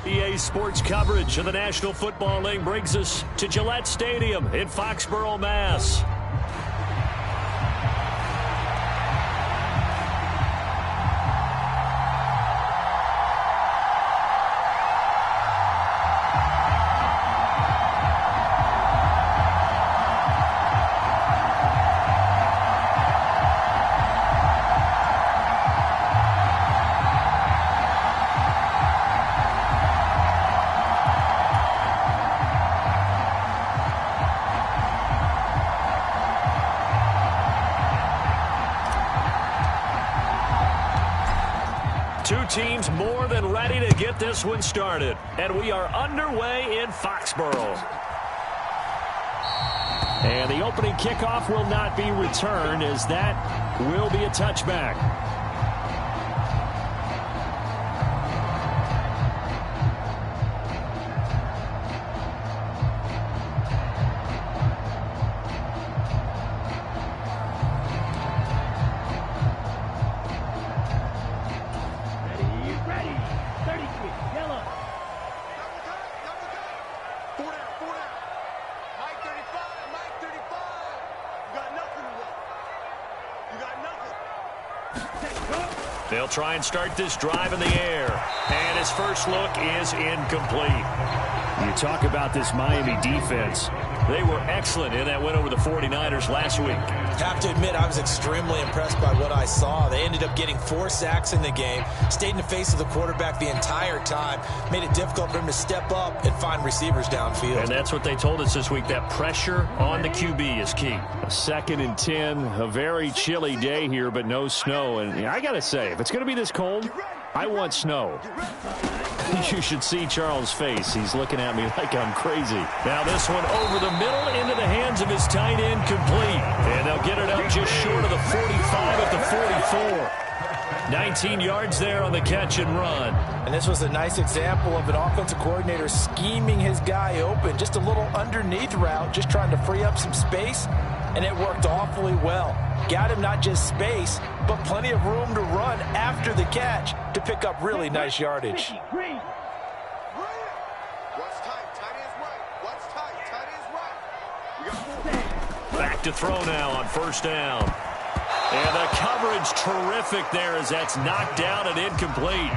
EA Sports coverage of the National Football League brings us to Gillette Stadium in Foxborough, Mass. Two teams more than ready to get this one started. And we are underway in Foxborough. And the opening kickoff will not be returned, as that will be a touchback. They'll try and start this drive in the air. And his first look is incomplete. You talk about this Miami defense. They were excellent in that win over the 49ers last week. Have to admit, I was extremely impressed by what I saw. They ended up getting 4 sacks in the game, stayed in the face of the quarterback the entire time, made it difficult for him to step up and find receivers downfield. And that's what they told us this week, that pressure on the QB is key. A 2nd and 10, a very chilly day here, but no snow. And I got to say, if it's going to be this cold, I want snow. You should see Charles' face. He's looking at me like I'm crazy. Now this one over the middle into the hands of his tight end, complete. And they'll get it up just short of the 45 at the 44. 19 yards there on the catch and run. And this was a nice example of an offensive coordinator scheming his guy open. Just a little underneath route, just trying to free up some space. And it worked awfully well. Got him not just space, but plenty of room to run after the catch to pick up really nice yardage. Back to throw now on first down. And the coverage terrific there as that's knocked down and incomplete.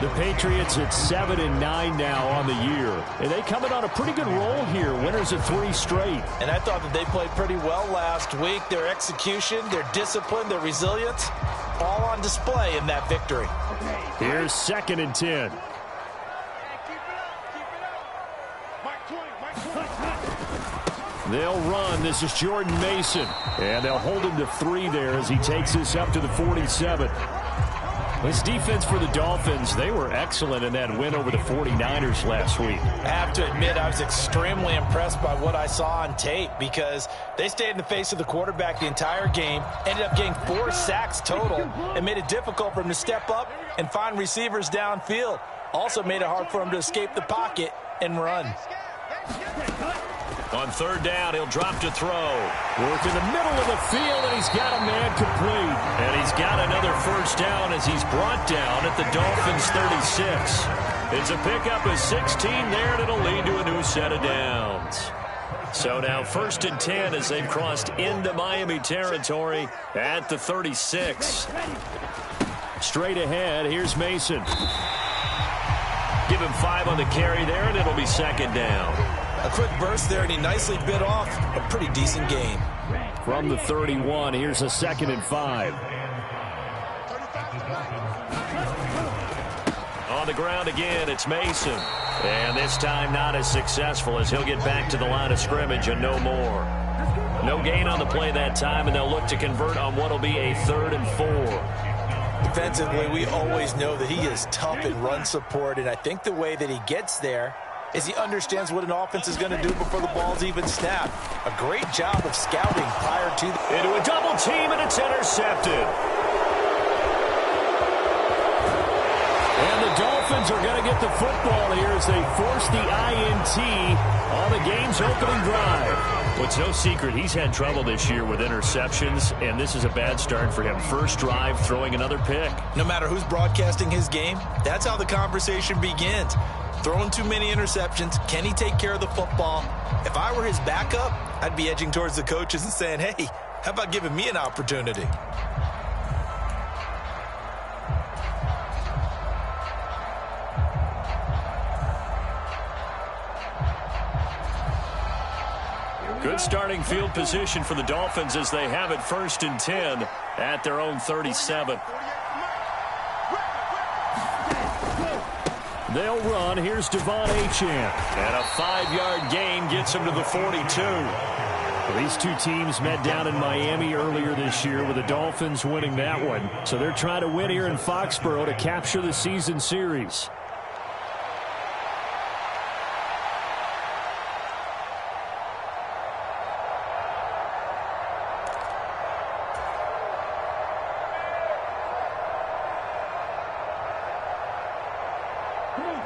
The Patriots at 7-9 now on the year. And they coming on a pretty good roll here. Winners of 3 straight. And I thought that they played pretty well last week. Their execution, their discipline, their resilience, all on display in that victory. Here's 2nd and 10. They'll run. This is Jordan Mason. And they'll hold him to 3 there as he takes this up to the 47. This defense for the Dolphins, they were excellent in that win over the 49ers last week. I have to admit, I was extremely impressed by what I saw on tape because they stayed in the face of the quarterback the entire game, ended up getting 4 sacks total, and made it difficult for him to step up and find receivers downfield. Also made it hard for him to escape the pocket and run. On 3rd down, he'll drop to throw. Work in the middle of the field, and he's got a man complete. And he's got another first down as he's brought down at the Dolphins' 36. It's a pickup of 16 there, and it'll lead to a new set of downs. So now 1st and 10 as they've crossed into Miami territory at the 36. Straight ahead, here's Mason. Give him 5 on the carry there, and it'll be 2nd down. A quick burst there, and he nicely bit off a pretty decent gain. From the 31, here's a 2nd and 5. On the ground again, it's Mason. And this time not as successful as he'll get back to the line of scrimmage and no more. No gain on the play that time, and they'll look to convert on what will be a 3rd and 4. Defensively, we always know that he is tough in run support, and I think the way that he gets there is he understands what an offense is going to do before the ball's even snapped. A great job of scouting prior to into a double team, and it's intercepted. And the Dolphins are going to get the football here as they force the INT on the game's opening drive. Well, it's no secret he's had trouble this year with interceptions, and this is a bad start for him. First drive, throwing another pick. No matter who's broadcasting his game, that's how the conversation begins. Throwing too many interceptions. Can he take care of the football? If I were his backup, I'd be edging towards the coaches and saying, hey, how about giving me an opportunity? Good starting field position for the Dolphins as they have it 1st and 10 at their own 37. They'll run. Here's Devon Achane. And a 5-yard gain gets him to the 42. Well, these two teams met down in Miami earlier this year with the Dolphins winning that one. So they're trying to win here in Foxborough to capture the season series.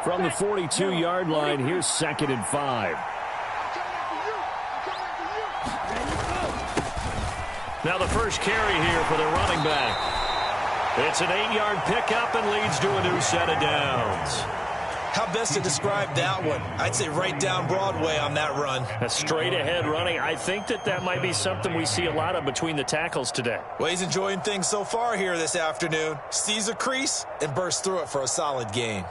From the 42-yard line, here's 2nd and 5. Now the first carry here for the running back. It's an 8-yard pickup and leads to a new set of downs. How best to describe that one? I'd say right down Broadway on that run. A straight-ahead running. I think that might be something we see a lot of between the tackles today. Well, he's enjoying things so far here this afternoon. Sees a crease and bursts through it for a solid gain.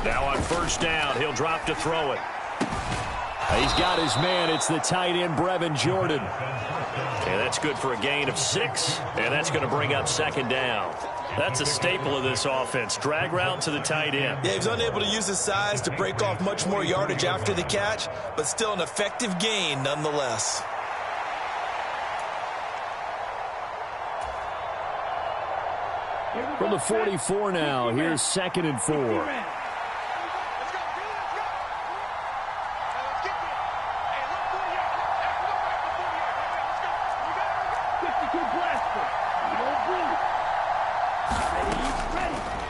Now on first down, he'll drop to throw it. He's got his man. It's the tight end, Brevin Jordan. And that's good for a gain of 6, and that's going to bring up 2nd down. That's a staple of this offense. Drag route to the tight end. Yeah, he was unable to use his size to break off much more yardage after the catch, but still an effective gain nonetheless. From the 44 now, here's 2nd and 4.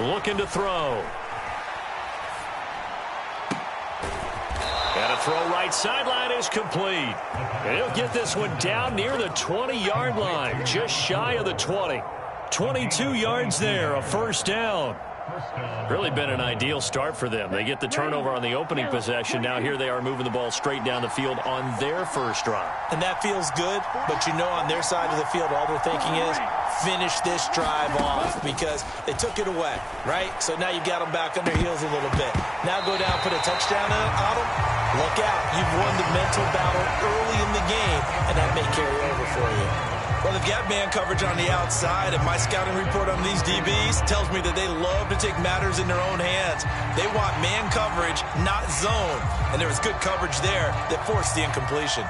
Looking to throw. And a throw right sideline is complete. And he'll get this one down near the 20-yard line, just shy of the 20. 22 yards there, a first down. Really been an ideal start for them. They get the turnover on the opening possession. Now here they are moving the ball straight down the field on their first drive. And that feels good, but you know on their side of the field all they're thinking is finish this drive off because they took it away, right? So now you got them back on their heels a little bit. Now go down, put a touchdown on them. Look out. You've won the mental battle early in the game, and that may carry over for you. Well, they've got man coverage on the outside, and my scouting report on these DBs tells me that they love to take matters in their own hands. They want man coverage, not zone. And there was good coverage there that forced the incompletion.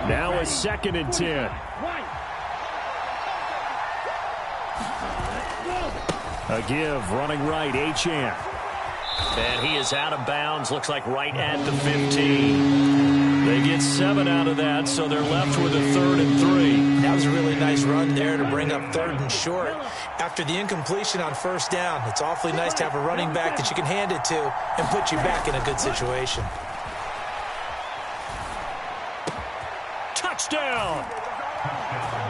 Now a 2nd and 10. A give, running right, Achane. And he is out of bounds, looks like right at the 15. They get 7 out of that, so they're left with a 3rd and 3. That was a really nice run there to bring up 3rd and short. After the incompletion on first down, it's awfully nice to have a running back that you can hand it to and put you back in a good situation. Touchdown!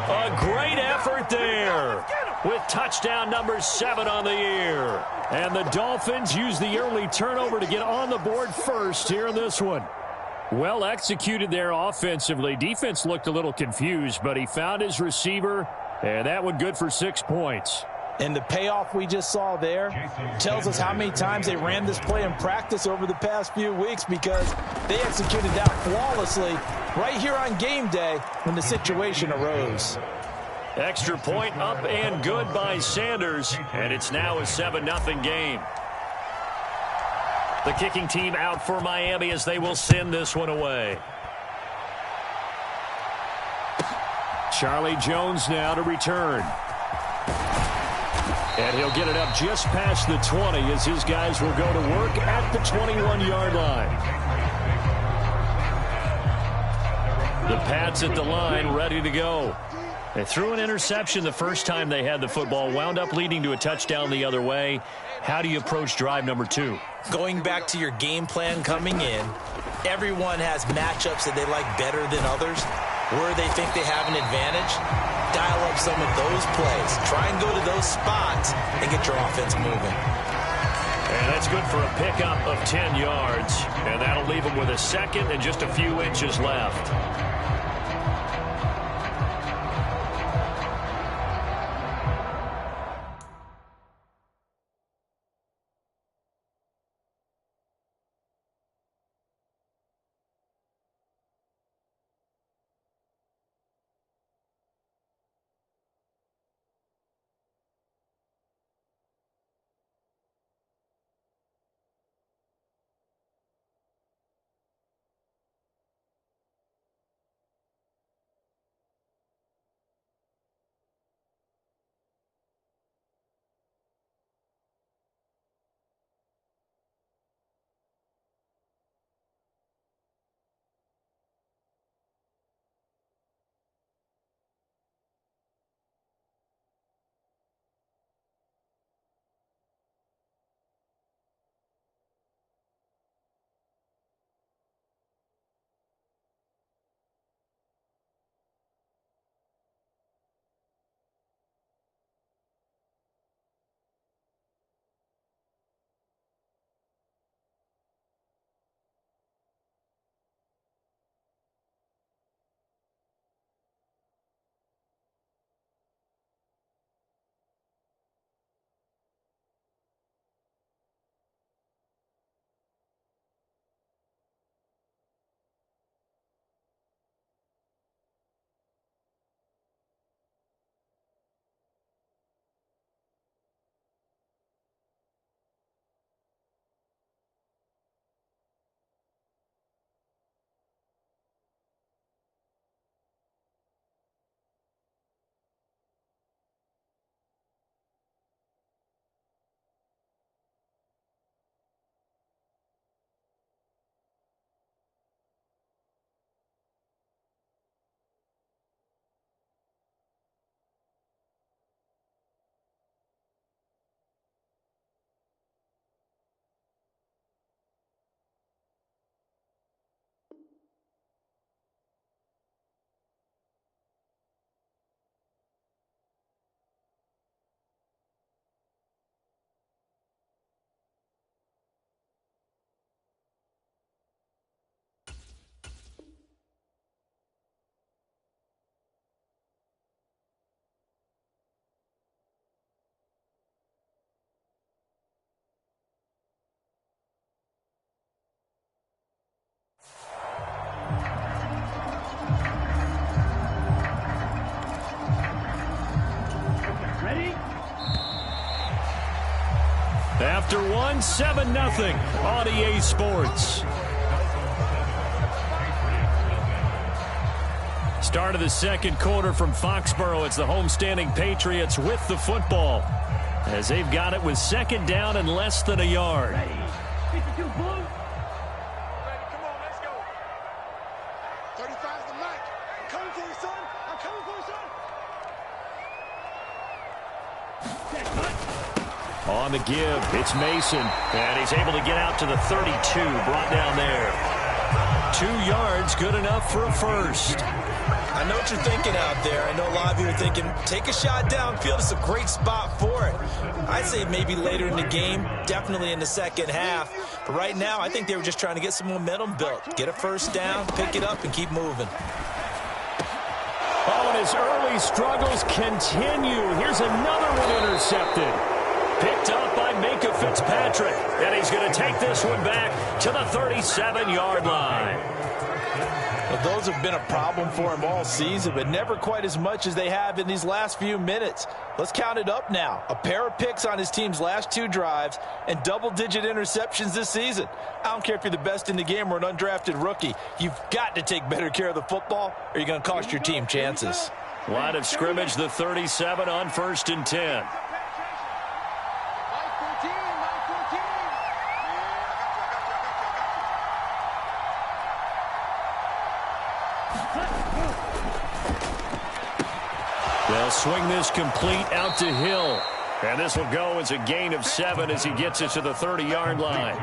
A great effort there with touchdown number 7 on the year. And the Dolphins use the early turnover to get on the board first here in this one. Well executed there offensively. Defense looked a little confused, but he found his receiver, and that one good for 6 points. And the payoff we just saw there tells us how many times they ran this play in practice over the past few weeks because they executed that flawlessly right here on game day when the situation arose. Extra point up and good by Sanders, and it's now a 7-0 game. The kicking team out for Miami as they will send this one away. Charlie Jones now to return. And he'll get it up just past the 20 as his guys will go to work at the 21-yard line. The Pats at the line, ready to go. They threw an interception the first time they had the football, wound up leading to a touchdown the other way. How do you approach drive number 2? Going back to your game plan coming in, everyone has matchups that they like better than others. Where they think they have an advantage, dial up some of those plays. Try and go to those spots and get your offense moving. And that's good for a pickup of 10 yards. And that'll leave them with a second and just a few inches left. After one, 7-0 on EA Sports. Start of the second quarter from Foxborough. It's the homestanding Patriots with the football as they've got it with second down and less than a yard. 52 Blue. Come on, let's go. 35's the mic. I'm coming for you, son. I'm coming for you, son. On the give, it's Mason, and he's able to get out to the 32, brought down there. 2 yards, good enough for a first. I know what you're thinking out there. I know a lot of you are thinking, take a shot downfield. It's a great spot for it. I'd say maybe later in the game, definitely in the second half. But right now, I think they were just trying to get some momentum built. Get a first down, pick it up, and keep moving. Oh, and his early struggles continue. Here's another one intercepted. Picked up by Minka Fitzpatrick. And he's going to take this one back to the 37-yard line. Well, those have been a problem for him all season, but never quite as much as they have in these last few minutes. Let's count it up now. A pair of picks on his team's last 2 drives and double-digit interceptions this season. I don't care if you're the best in the game or an undrafted rookie. You've got to take better care of the football or you're going to cost your team chances. Line of scrimmage, the 37 on 1st and 10. They'll swing this complete out to Hill. And this will go as a gain of 7 as he gets it to the 30-yard line.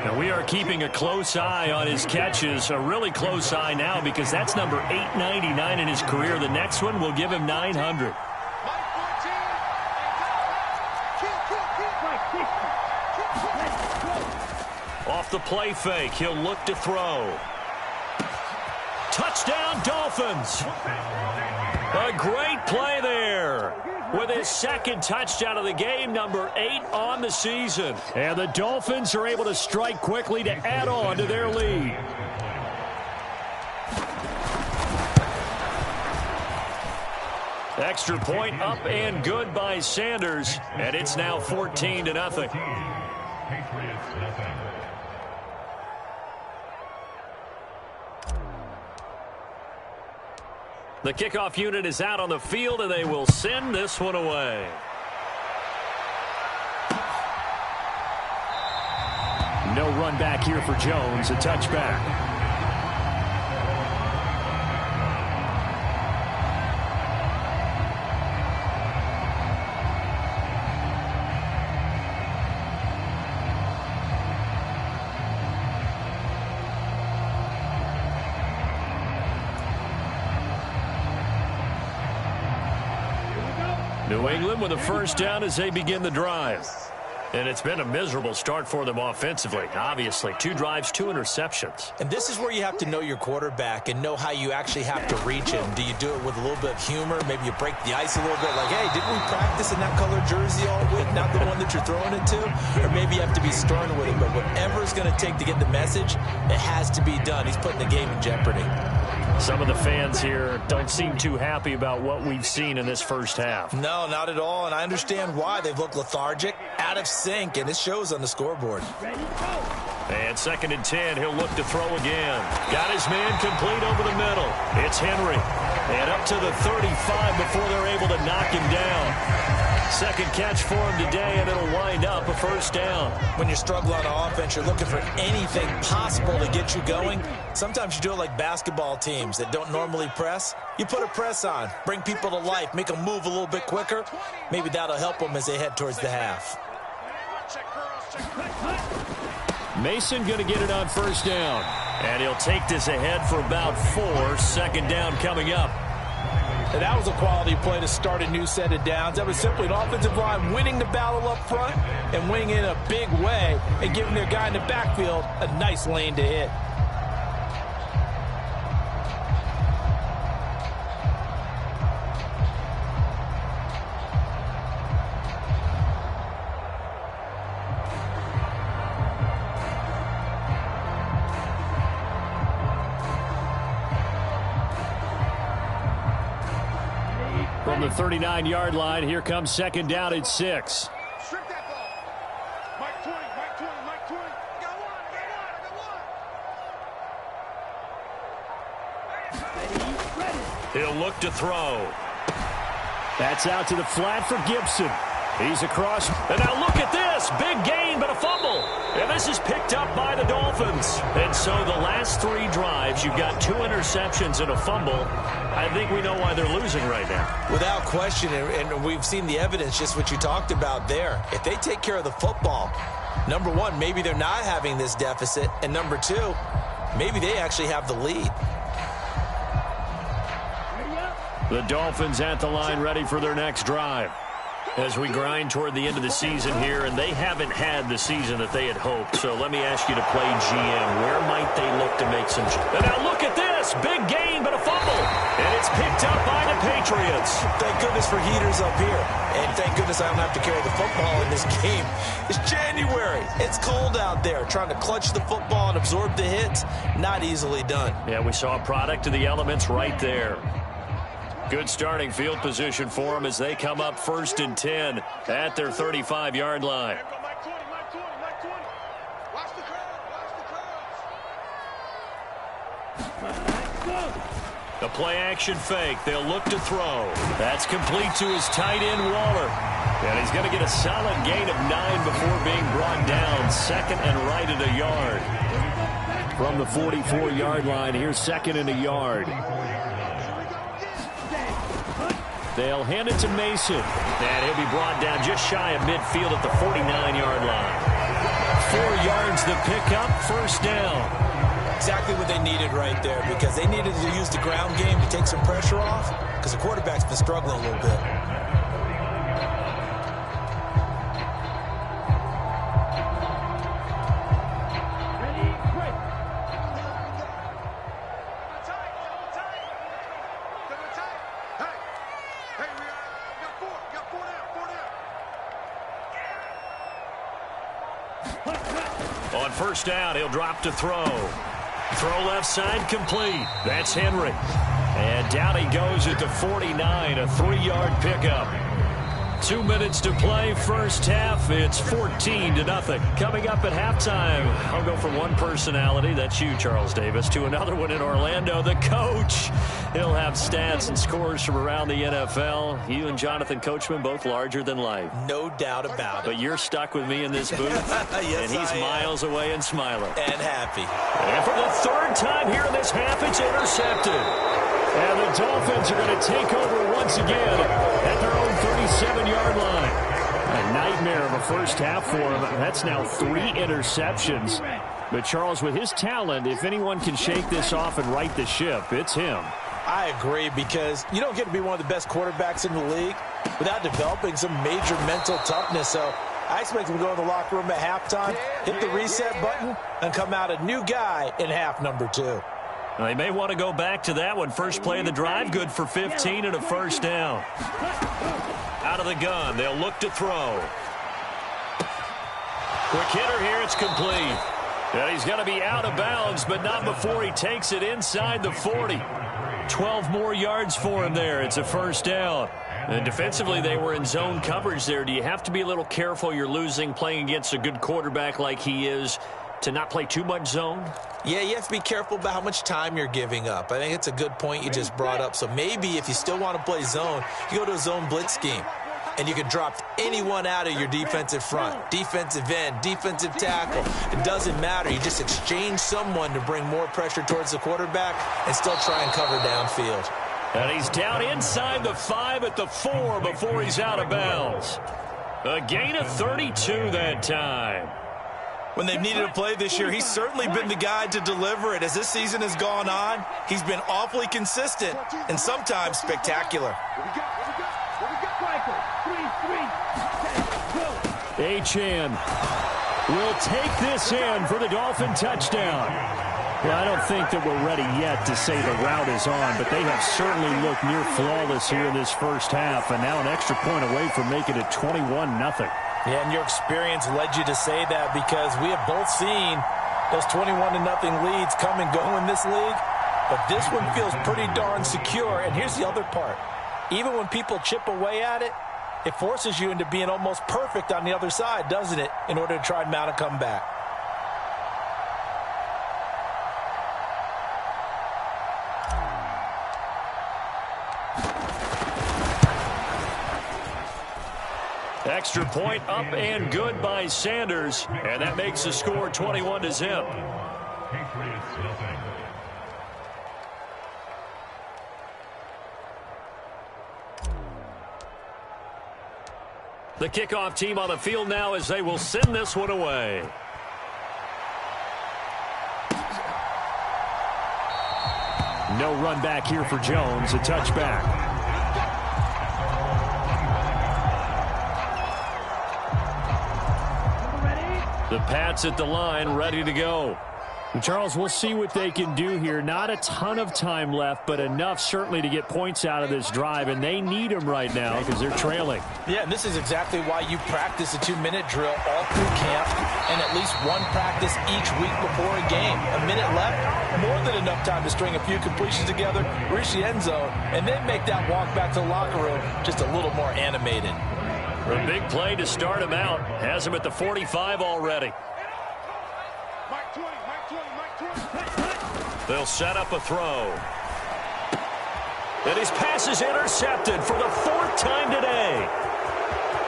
Now we are keeping a close eye on his catches, a really close eye now because that's number 899 in his career. The next one will give him 900. Off the play fake, he'll look to throw. Touchdown, Dolphins! A great play there with his second touchdown of the game, number 8 on the season. And the Dolphins are able to strike quickly to add on to their lead. Extra point up and good by Sanders, and it's now 14-0. The kickoff unit is out on the field, and they will send this one away. No run back here for Jones, a touchback. New England with a first down as they begin the drive. And it's been a miserable start for them offensively. Obviously, 2 drives, 2 interceptions. And this is where you have to know your quarterback and know how you actually have to reach him. Do you do it with a little bit of humor? Maybe you break the ice a little bit like, hey, didn't we practice in that color jersey all week, not the one that you're throwing it to? Or maybe you have to be stern with him. But whatever it's going to take to get the message, it has to be done. He's putting the game in jeopardy. Some of the fans here don't seem too happy about what we've seen in this first half. No, not at all, and I understand why. They've looked lethargic, out of sync, and it shows on the scoreboard. And 2nd and 10, he'll look to throw again. Got his man complete over the middle. It's Henry. And up to the 35 before they're able to knock him down. Second catch for him today, and it'll wind up a first down. When you're struggling on offense, you're looking for anything possible to get you going. Sometimes you do it like basketball teams that don't normally press. You put a press on, bring people to life, make them move a little bit quicker. Maybe that'll help them as they head towards the half. Mason going to get it on first down. And he'll take this ahead for about 4. Second down coming up. And that was a quality play to start a new set of downs. That was simply an offensive line winning the battle up front and winning in a big way and giving their guy in the backfield a nice lane to hit. From the 39-yard line, here comes second down at 6. Strip that ball. Mike 20, Mike 20, Mike 20. Got one, got one, He'll look to throw. That's out to the flat for Gibson. He's across. And now look at this. Big gain, but a fumble. And this is picked up by the Dolphins. And so the last 3 drives, you've got 2 interceptions and a fumble. I think we know why they're losing right now. Without question, and we've seen the evidence, just what you talked about there. If they take care of the football, number 1, maybe they're not having this deficit. And number 2, maybe they actually have the lead. The Dolphins at the line ready for their next drive. As we grind toward the end of the season here, and they haven't had the season that they had hoped. So let me ask you to play GM. Where might they look to make some... And now look at this. Big gain, but a fumble. And it's picked up by the Patriots. Thank goodness for heaters up here. And thank goodness I don't have to carry the football in this game. It's January. It's cold out there. Trying to clutch the football and absorb the hits, not easily done. Yeah, we saw a product of the elements right there. Good starting field position for them as they come up 1st and 10 at their 35-yard line. Mike 20, Mike 20, Mike 20. Watch the curve, watch the curve. The play-action fake. They'll look to throw. That's complete to his tight end, Waller. And he's going to get a solid gain of 9 before being brought down. Second and right at a yard. From the 44-yard line, here's second and a yard. They'll hand it to Mason. And he'll be brought down just shy of midfield at the 49-yard line. 4 yards the pickup, first down. Exactly what they needed right there, because they needed to use the ground game to take some pressure off, because the quarterback's been struggling a little bit. On first down, he'll drop to throw. Throw left side complete. That's Henry. And down he goes at the 49, a 3-yard pickup. 2 minutes to play, first half. It's 14-0. Coming up at halftime, I'll go from one personality, that's you, Charles Davis, to another one in Orlando, the coach. He'll have stats and scores from around the NFL. You and Jonathan Coachman, both larger than life. No doubt about it. But you're stuck with me in this booth. Yes, and he's miles away and smiling. And happy. And for the third time here in this half, it's intercepted. And the Dolphins are going to take over once again at their own 37-yard line. A nightmare of a first half for him. That's now 3 interceptions. But, Charles, with his talent, if anyone can shake this off and right the ship, it's him. I agree, because you don't get to be one of the best quarterbacks in the league without developing some major mental toughness. So I expect him to go in the locker room at halftime, hit the reset button, and come out a new guy in half number 2. Well, they may want to go back to that one. First play of the drive, good for 15 and a first down. Out of the gun, they'll look to throw. Quick hitter here, it's complete. And he's going to be out of bounds, but not before he takes it inside the 40. 12 more yards for him there. It's a first down. And defensively, they were in zone coverage there. Do you have to be a little careful? You're losing, playing against a good quarterback like he is, to not play too much zone? Yeah, you have to be careful about how much time you're giving up. I think it's a good point you just brought up. So maybe if you still want to play zone, you go to a zone blitz scheme. And you can drop anyone out of your defensive front, defensive end, defensive tackle. It doesn't matter. You just exchange someone to bring more pressure towards the quarterback and still try and cover downfield. And he's down inside the 5 at the 4 before he's out of bounds. A gain of 32 that time. When they've needed a play this year, he's certainly been the guy to deliver it. As this season has gone on, he's been awfully consistent and sometimes spectacular. Achane will take this in for the Dolphin touchdown. Yeah, I don't think that we're ready yet to say the route is on, but they have certainly looked near flawless here in this first half, and now an extra point away from making it 21-0. Yeah, and your experience led you to say that, because we have both seen those 21-0 leads come and go in this league, but this one feels pretty darn secure. And here's the other part. Even when people chip away at it, it forces you into being almost perfect on the other side, doesn't it, in order to try and mount a comeback. Extra point up and good by Sanders, and that makes the score 21-0. The kickoff team on the field now as they will send this one away. No run back here for Jones, a touchback. The Pats at the line, ready to go. Charles, we'll see what they can do here. Not a ton of time left, but enough certainly to get points out of this drive, and they need them right now because they're trailing. Yeah, and this is exactly why you practice a 2-minute drill all through camp and at least one practice each week before a game. A minute left, more than enough time to string a few completions together, reach the end zone, and then make that walk back to the locker room just a little more animated. A big play to start him out. Has him at the 45 already. They'll set up a throw. And his pass is intercepted for the 4th time today.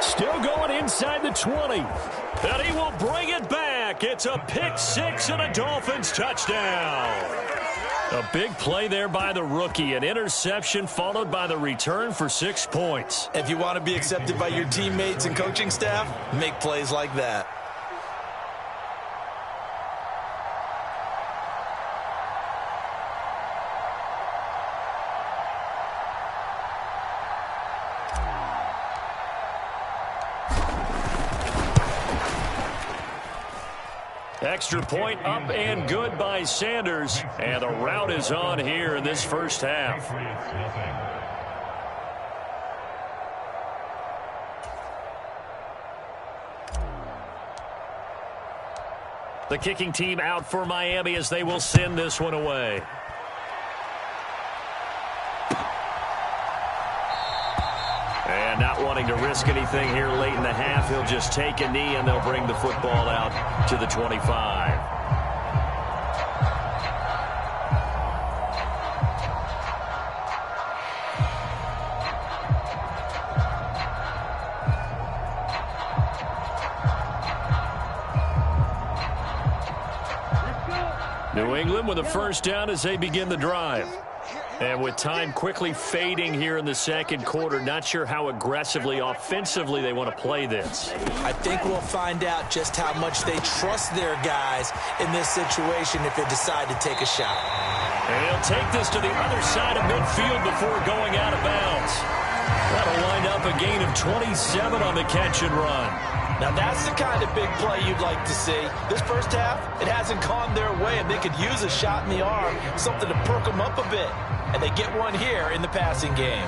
Still going inside the 20. And he will bring it back. It's a pick 6 and a Dolphins touchdown. A big play there by the rookie. An interception followed by the return for 6 points. If you want to be accepted by your teammates and coaching staff, make plays like that. Extra point up and good by Sanders. And the rout is on here in this first half. The kicking team out for Miami as they will send this one away. And not wanting to risk anything here late in the half, he'll just take a knee and they'll bring the football out to the 25. New England with a first down as they begin the drive. And with time quickly fading here in the second quarter, not sure how aggressively, offensively they want to play this. I think we'll find out just how much they trust their guys in this situation if they decide to take a shot. And he'll take this to the other side of midfield before going out of bounds. That'll wind up a gain of 27 on the catch and run. Now that's the kind of big play you'd like to see. This first half, it hasn't gone their way, and they could use a shot in the arm, something to perk them up a bit. And they get one here in the passing game.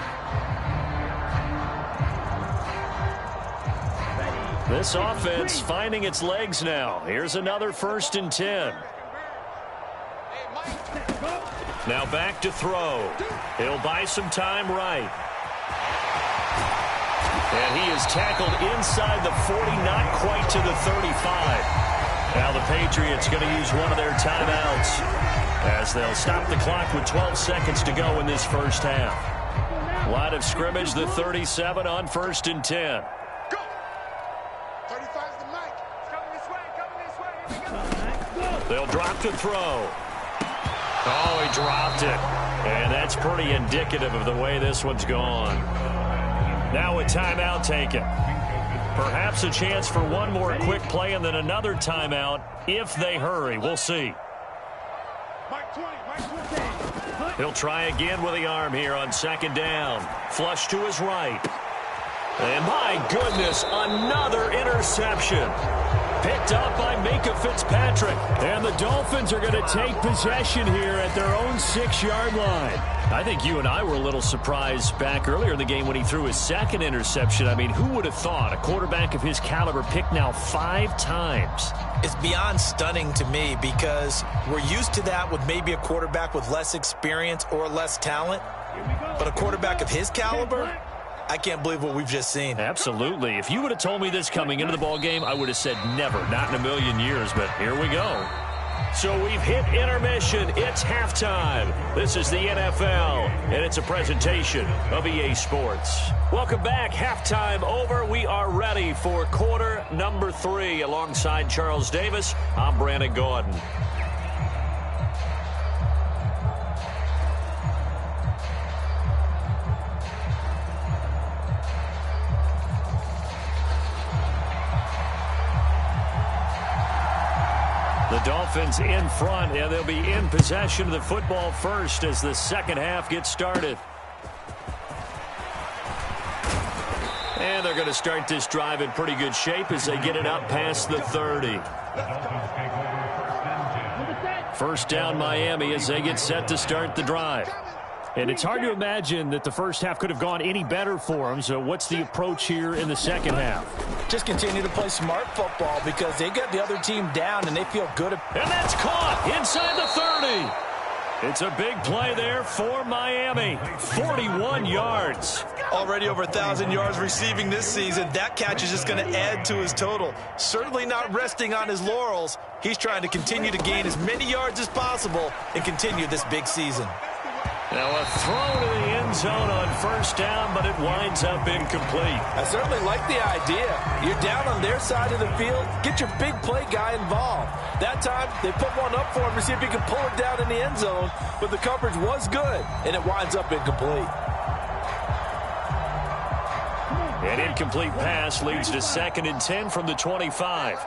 This offense finding its legs now. Here's another 1st and 10. Now back to throw. He'll buy some time right. And he is tackled inside the 40, not quite to the 35. Now the Patriots going to use one of their timeouts as they'll stop the clock with 12 seconds to go in this first half. Line of scrimmage, the 37 on 1st and 10. Go. 35's the mic. It's coming this way, coming this way. Here we go. They'll drop to throw. Oh, he dropped it. And that's pretty indicative of the way this one's gone. Now a timeout taken. Perhaps a chance for one more quick play and then another timeout if they hurry. We'll see. He'll try again with the arm here on 2nd down. Flush to his right. And my goodness, another interception. Picked up by Minkah Fitzpatrick. And the Dolphins are going to take possession here at their own 6-yard line. I think you and I were a little surprised back earlier in the game when he threw his 2nd interception. I mean, who would have thought a quarterback of his caliber picked now 5 times? It's beyond stunning to me because we're used to that with maybe a quarterback with less experience or less talent. But a quarterback of his caliber, I can't believe what we've just seen. Absolutely. If you would have told me this coming into the ball game, I would have said never, not in a million years, but here we go. So we've hit intermission. It's halftime. This is the NFL, and it's a presentation of EA Sports. Welcome back. Halftime over. We are ready for quarter number 3. Alongside Charles Davis, I'm Brandon Gordon. The Dolphins in front, and they'll be in possession of the football first as the second half gets started. And they're going to start this drive in pretty good shape as they get it up past the 30. First down Miami as they get set to start the drive. And it's hard to imagine that the first half could have gone any better for them. So what's the approach here in the second half? Just continue to play smart football because they got the other team down and they feel good. And that's caught inside the 30. It's a big play there for Miami. 41 yards. Already over 1,000 yards receiving this season. That catch is just going to add to his total. Certainly not resting on his laurels. He's trying to continue to gain as many yards as possible and continue this big season. Now a throw to the end zone on first down, but it winds up incomplete. I certainly like the idea. You're down on their side of the field. Get your big play guy involved. That time, they put one up for him to see if he can pull it down in the end zone, but the coverage was good, and it winds up incomplete. An incomplete pass leads to 2nd and 10 from the 25.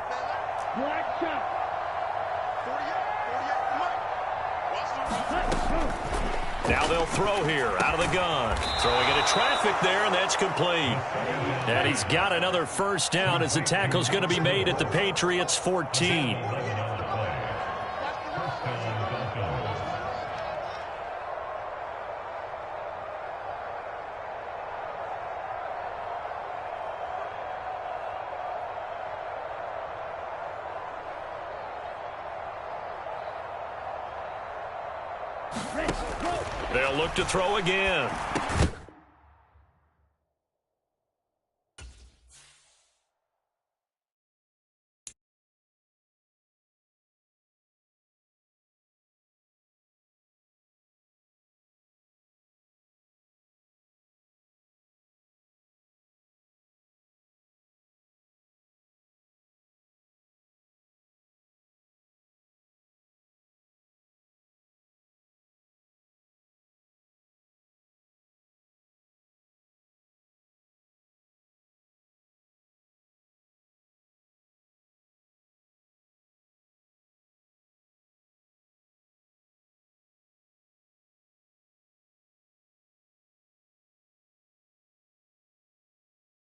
Now they'll throw here out of the gun. Throwing into traffic there, and that's complete. And he's got another first down as the tackle's going to be made at the Patriots' 14. They'll look to throw again.